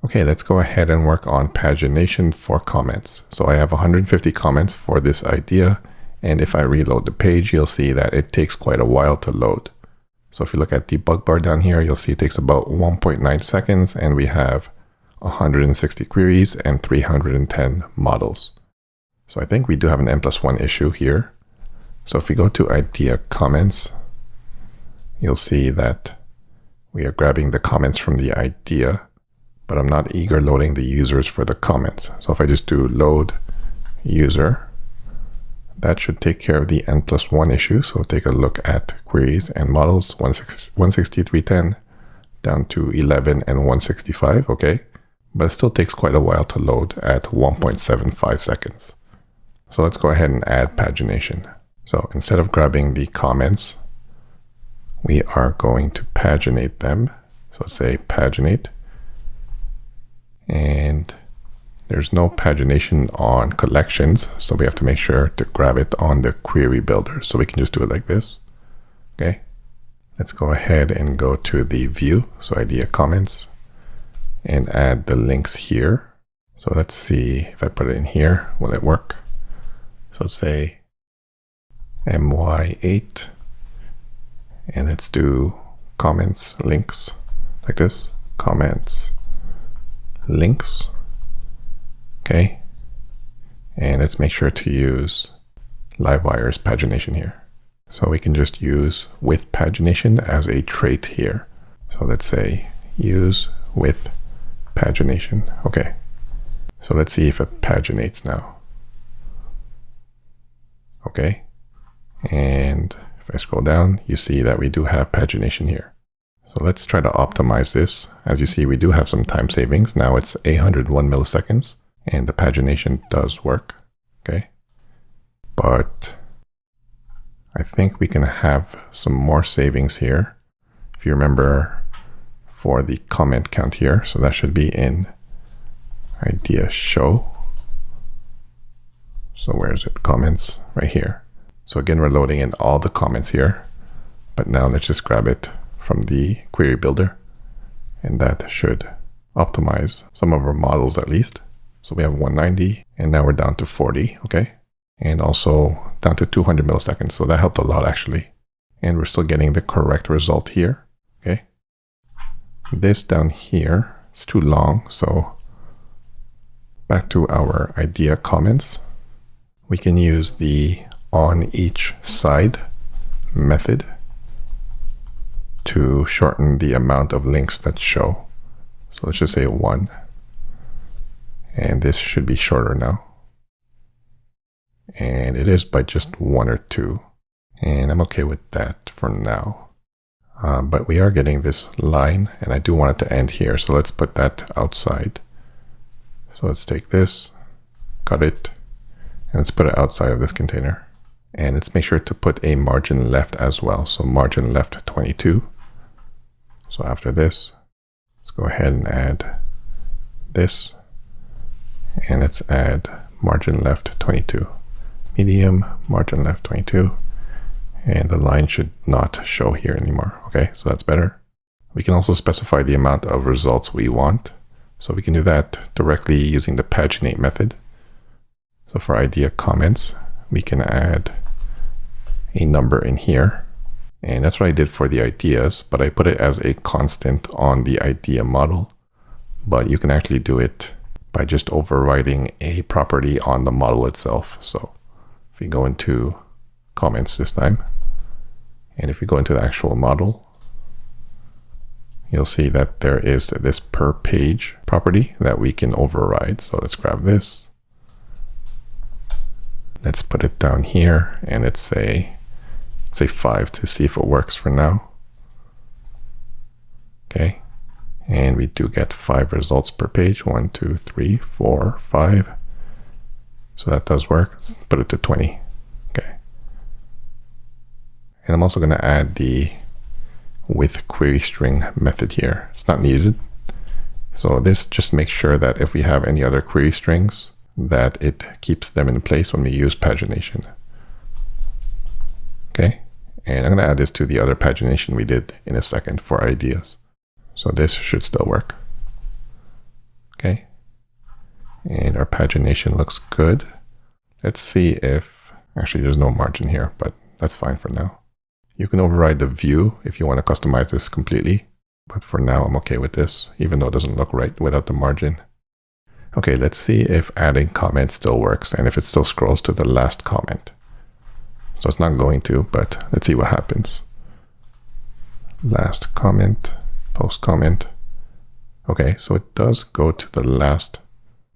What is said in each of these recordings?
Okay, let's go ahead and work on pagination for comments. So I have 150 comments for this idea. And if I reload the page, you'll see that it takes quite a while to load. So if you look at the bug bar down here, you'll see it takes about 1.9 seconds and we have 160 queries and 310 models. So I think we do have an n+1 issue here. So if we go to idea comments, you'll see that we are grabbing the comments from the idea, but I'm not eager loading the users for the comments. So if I just do load user, that should take care of the n+1 issue. So take a look at queries and models, 160, 310 down to 11 and 165, okay? But it still takes quite a while to load at 1.75 seconds. So let's go ahead and add pagination. So instead of grabbing the comments, we are going to paginate them. So say paginate. And there's no pagination on collections, so we have to make sure to grab it on the query builder. So we can just do it like this. Okay. Let's go ahead and go to the view. So idea comments and add the links here. So let's see if I put it in here, will it work? So let's say my8 and let's do comments links like this, comments links. Okay, and let's make sure to use Livewire's pagination here. So we can just use with pagination as a trait here. So let's say use with pagination. Okay, so let's see if it paginates now. Okay, and if I scroll down, you see that we do have pagination here. So let's try to optimize this. As you see, we do have some time savings. Now it's 801 milliseconds. And the pagination does work, okay? But I think we can have some more savings here. If you remember for the comment count here, so that should be in idea show. So where is it? Comments right here. So again, we're loading in all the comments here, but now let's just grab it from the query builder, and that should optimize some of our models at least. So we have 190 and now we're down to 40, okay? And also down to 200 milliseconds. So that helped a lot actually. And we're still getting the correct result here, okay? This down here, it's too long. So back to our idea comments. We can use the on each side method to shorten the amount of links that show. So let's just say 1. And this should be shorter now. And it is by just 1 or 2. And I'm okay with that for now. But we are getting this line and I do want it to end here. So let's put that outside. So let's take this, cut it, and let's put it outside of this container. And let's make sure to put a margin left as well. So margin left 22. So after this, let's go ahead and add this. And let's add margin left 22. Medium, margin left 22. And the line should not show here anymore. Okay, so that's better. We can also specify the amount of results we want. So we can do that directly using the paginate method. So for idea comments, we can add a number in here. And that's what I did for the ideas, but I put it as a constant on the idea model. But you can actually do it by just overriding a property on the model itself. So if we go into comments this time, and if we go into the actual model, you'll see that there is this per page property that we can override. So let's grab this. Let's put it down here and let's say 5 to see if it works for now. Okay. And we do get 5 results per page. 1, 2, 3, 4, 5. So that does work. Let's put it to 20. Okay. And I'm also going to add the with query string method here. It's not needed. So this just makes sure that if we have any other query strings, that it keeps them in place when we use pagination. Okay. And I'm going to add this to the other pagination we did in a second for ideas. So this should still work. Okay. And our pagination looks good. Let's see if, actually there's no margin here, but that's fine for now. You can override the view if you want to customize this completely. But for now, I'm okay with this, even though it doesn't look right without the margin. Okay, let's see if adding comments still works and if it still scrolls to the last comment. So it's not going to, but let's see what happens. Last comment, post comment. Okay, so it does go to the last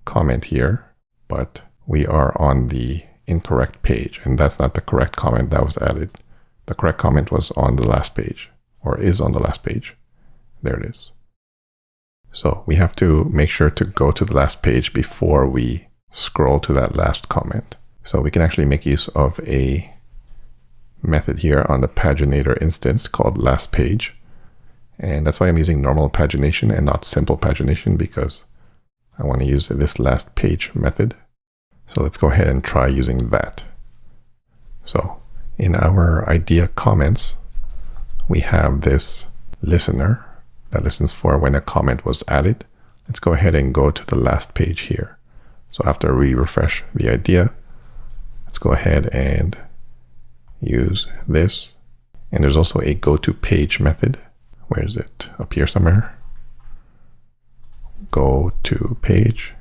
comment here, but we are on the incorrect page, and that's not the correct comment that was added. The correct comment was on the last page, or is on the last page. There it is. So we have to make sure to go to the last page before we scroll to that last comment. So we can actually make use of a method here on the paginator instance called last page. And that's why I'm using normal pagination and not simple pagination, because I want to use this last page method. So let's go ahead and try using that. So in our idea comments, we have this listener that listens for when a comment was added. Let's go ahead and go to the last page here. So after we refresh the idea, let's go ahead and use this. And there's also a go to page method. Where is it? Up here somewhere. Go to page.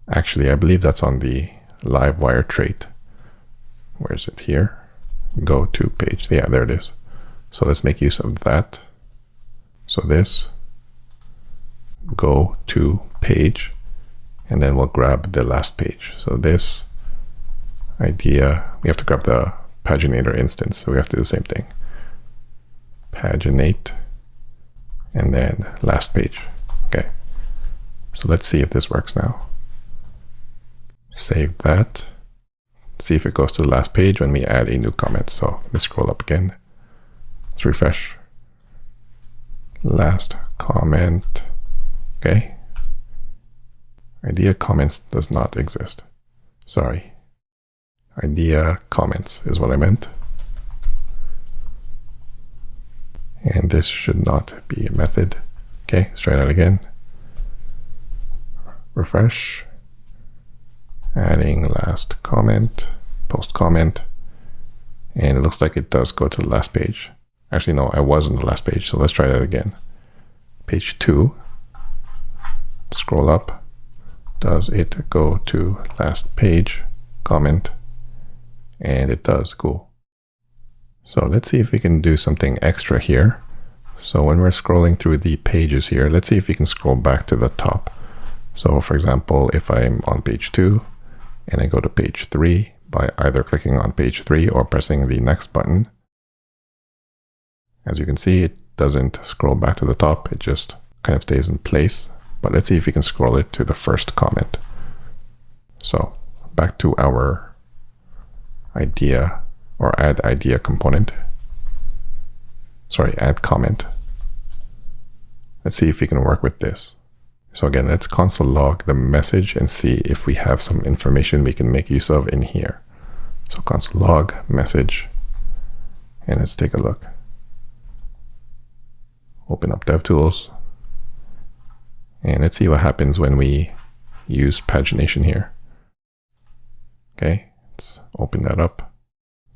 Actually, I believe that's on the live wire trait. Where is it? Here. Go to page. Yeah, there it is. So let's make use of that. So this, go to page, and then we'll grab the last page. So this idea, we have to grab the paginator instance. So we have to do the same thing. Paginate, and then last page. Okay. So let's see if this works now. Save that. See if it goes to the last page when we add a new comment. So let me scroll up again. Let's refresh. Last comment. Okay. Idea comments does not exist. Sorry. Idea comments is what I meant. And this should not be a method. Okay, let's try that again. Refresh. Adding last comment, post comment. And it looks like it does go to the last page. Actually, no, I was on the last page, so let's try that again. Page 2. Scroll up. Does it go to last page? Comment. And it does. Cool. So let's see if we can do something extra here. So when we're scrolling through the pages here, let's see if we can scroll back to the top. So for example, if I'm on page 2 and I go to page 3 by either clicking on page 3 or pressing the next button, as you can see, it doesn't scroll back to the top. It just kind of stays in place. But let's see if we can scroll it to the first comment. So back to our idea or add idea component. Sorry, add comment. Let's see if we can work with this. So again, let's console log the message and see if we have some information we can make use of in here. So console log message, and let's take a look. Open up DevTools, and let's see what happens when we use pagination here. Okay, let's open that up.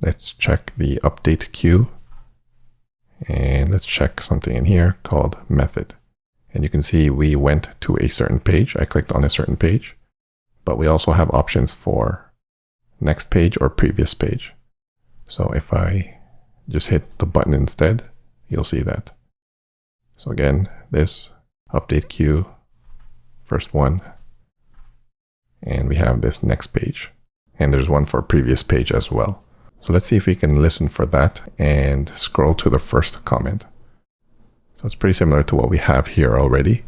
Let's check the update queue, and let's check something in here called method. And you can see we went to a certain page. I clicked on a certain page, but we also have options for next page or previous page. So if I just hit the button instead, you'll see that. So again, this update queue, first one, and we have this next page, and there's one for previous page as well. So let's see if we can listen for that and scroll to the first comment. So it's pretty similar to what we have here already.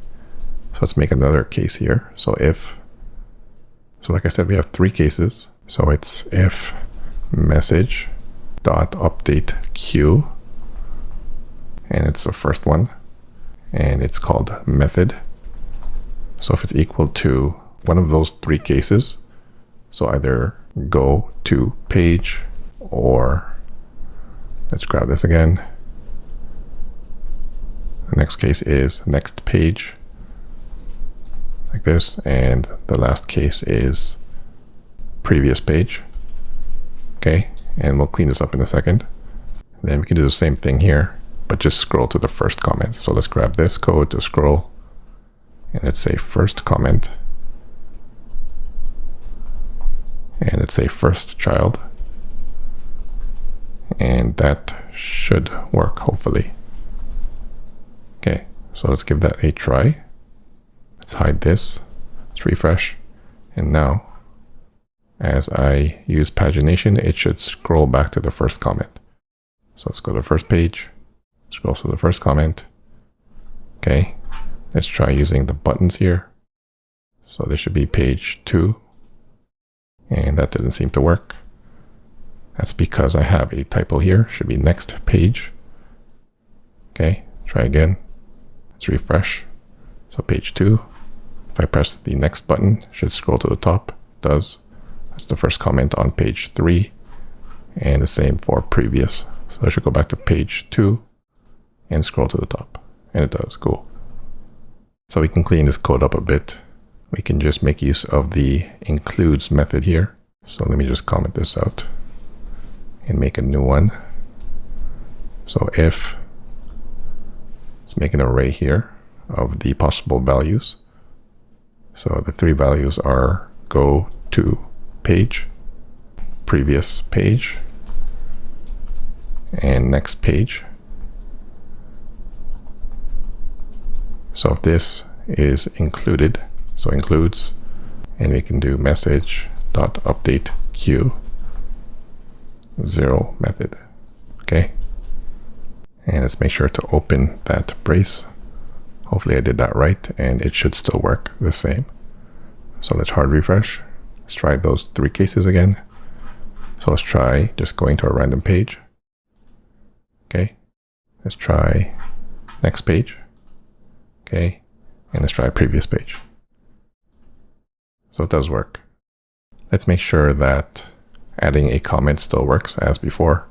So let's make another case here. So like I said, we have 3 cases. So it's if message dot update queue, and it's the first one, and it's called method. So if it's equal to one of those 3 cases, so either go to page, or let's grab this again. The next case is next page. like this, and the last case is previous page. Okay, and we'll clean this up in a second. Then we can do the same thing here, but just scroll to the first comment. So let's grab this code to scroll, and let's say first comment, and let's say first child, and that should work, hopefully. Okay, so let's give that a try. Let's hide this, let's refresh, and now as I use pagination, it should scroll back to the first comment. So let's go to the first page, scroll to the first comment. Okay, let's try using the buttons here. So there should be page 2, and that didn't seem to work. That's because I have a typo here, should be next page. Okay, try again. Let's refresh. So page 2, if I press the next button, it should scroll to the top. It does. That's the first comment on page 3, and the same for previous. So I should go back to page 2 and scroll to the top, and it does. Cool. So we can clean this code up a bit. We can just make use of the includes method here. So let me just comment this out and make a new one. So if, let's make an array here of the possible values. So the 3 values are go to page, previous page, and next page. So if this is included, so includes, and we can do message dot update queue 0 method. Okay, and let's make sure to open that brace. Hopefully I did that right, and it should still work the same. So let's hard refresh. Let's try those 3 cases again. So let's try just going to a random page. Okay, let's try next page. Okay, and let's try previous page. So it does work. Let's make sure that adding a comment still works as before.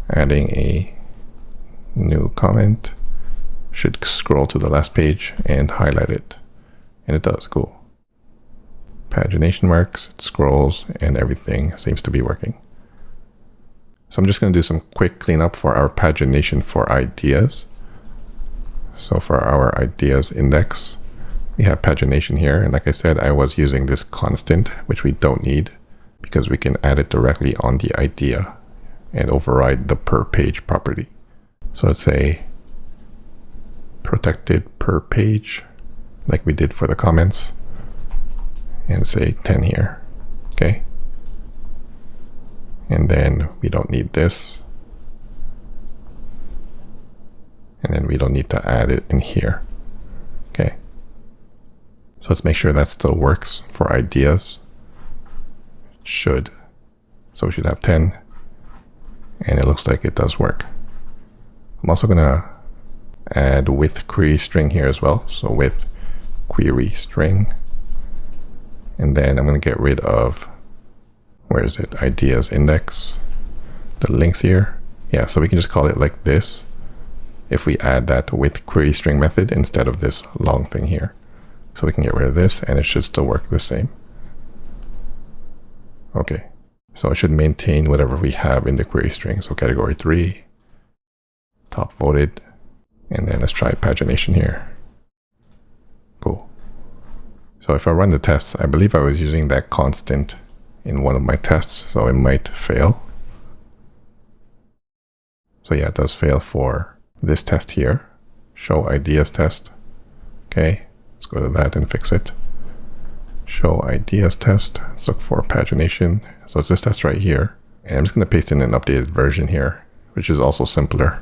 Adding a new comment, should scroll to the last page and highlight it. And it does. Cool. Pagination works, it scrolls, and everything seems to be working. So I'm just going to do some quick cleanup for our pagination for ideas. So for our ideas index, we have pagination here. And like I said, I was using this constant, which we don't need because we can add it directly on the idea and override the per page property. So let's say protected per page, like we did for the comments, and say 10 here. Okay. And then we don't need this. And then we don't need to add it in here. Okay. So let's make sure that still works for ideas. It should. So we should have 10. And it looks like it does work. I'm also going to add with query string here as well. So with query string. And then I'm going to get rid of, where is it? Ideas index. The links here. Yeah, so we can just call it like this if we add that with query string method instead of this long thing here. So we can get rid of this and it should still work the same. Okay, so it should maintain whatever we have in the query string. So category 3, top voted, and then let's try pagination here. Cool. So if I run the tests, I believe I was using that constant in one of my tests, so it might fail. So yeah, it does fail for this test here, show ideas test. Okay, let's go to that and fix it. Show ideas test, let's look for pagination. So it's this test right here. And I'm just going to paste in an updated version here, which is also simpler.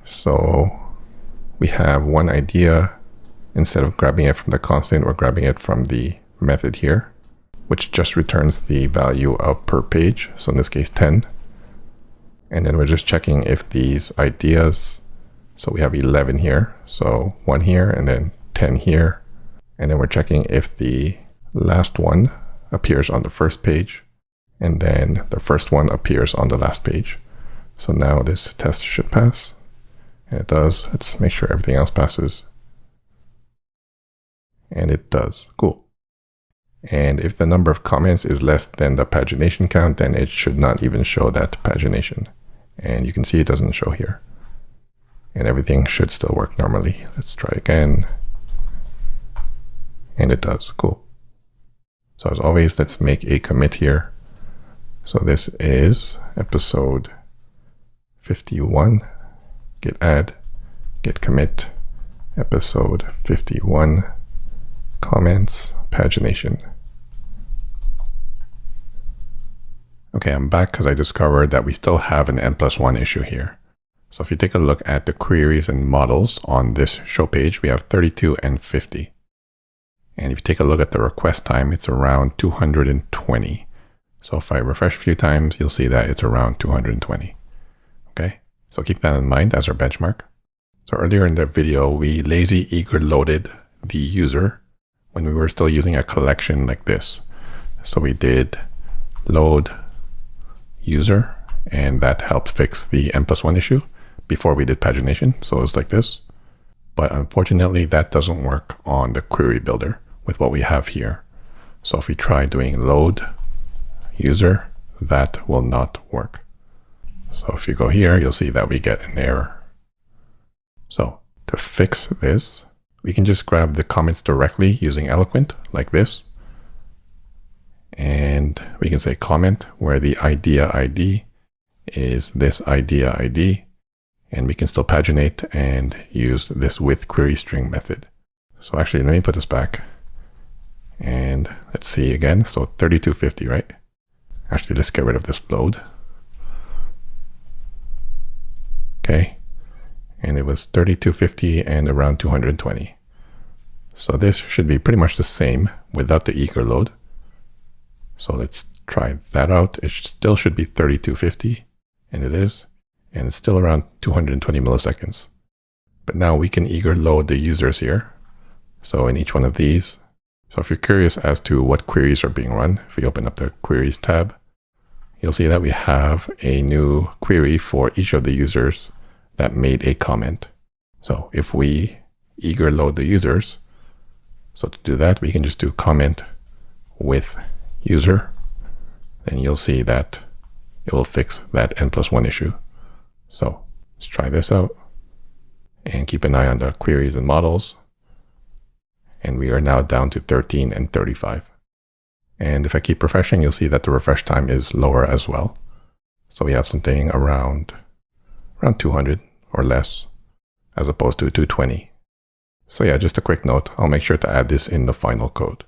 So we have one idea. Instead of grabbing it from the constant, we're grabbing it from the method here, which just returns the value of per page. So in this case, 10. And then we're just checking if these ideas, so we have 11 here, so 1 here and then 10 here. And then we're checking if the last one appears on the first page and then the first one appears on the last page. So now this test should pass, and it does. Let's make sure everything else passes. And it does. Cool. And if the number of comments is less than the pagination count, then it should not even show that pagination. And you can see it doesn't show here. And everything should still work normally. Let's try again. And it does. Cool. So as always, let's make a commit here. So this is episode 51. Git add, git commit, episode 51, comments, pagination. Okay, I'm back because I discovered that we still have an n+1 issue here. So if you take a look at the queries and models on this show page, we have 32 and 50. And if you take a look at the request time, it's around 220. So if I refresh a few times, you'll see that it's around 220. Okay, so keep that in mind as our benchmark. So earlier in the video, we lazy eager loaded the user when we were still using a collection like this. So we did load user, and that helped fix the n+1 issue before we did pagination. So it's like this. But unfortunately, that doesn't work on the query builder with what we have here. So if we try doing load user, that will not work. So if you go here, you'll see that we get an error. So to fix this, we can just grab the comments directly using Eloquent like this. And we can say comment where the idea ID is this idea ID. And we can still paginate and use this with query string method. So actually, let me put this back. And let's see again. So 3250, right? Actually, let's get rid of this load. Okay. And it was 3250 and around 220. So this should be pretty much the same without the eager load. So let's try that out. It still should be 3250, and it is. And it's still around 220 milliseconds. But now we can eager load the users here. So in each one of these. So if you're curious as to what queries are being run, if we open up the queries tab, you'll see that we have a new query for each of the users that made a comment. So if we eager load the users, so to do that, we can just do comment with user. Then you'll see that it will fix that n+1 issue. So let's try this out and keep an eye on the queries and models. And we are now down to 13 and 35. And if I keep refreshing, you'll see that the refresh time is lower as well. So we have something around 200 or less, as opposed to 220. So yeah, just a quick note. I'll make sure to add this in the final code.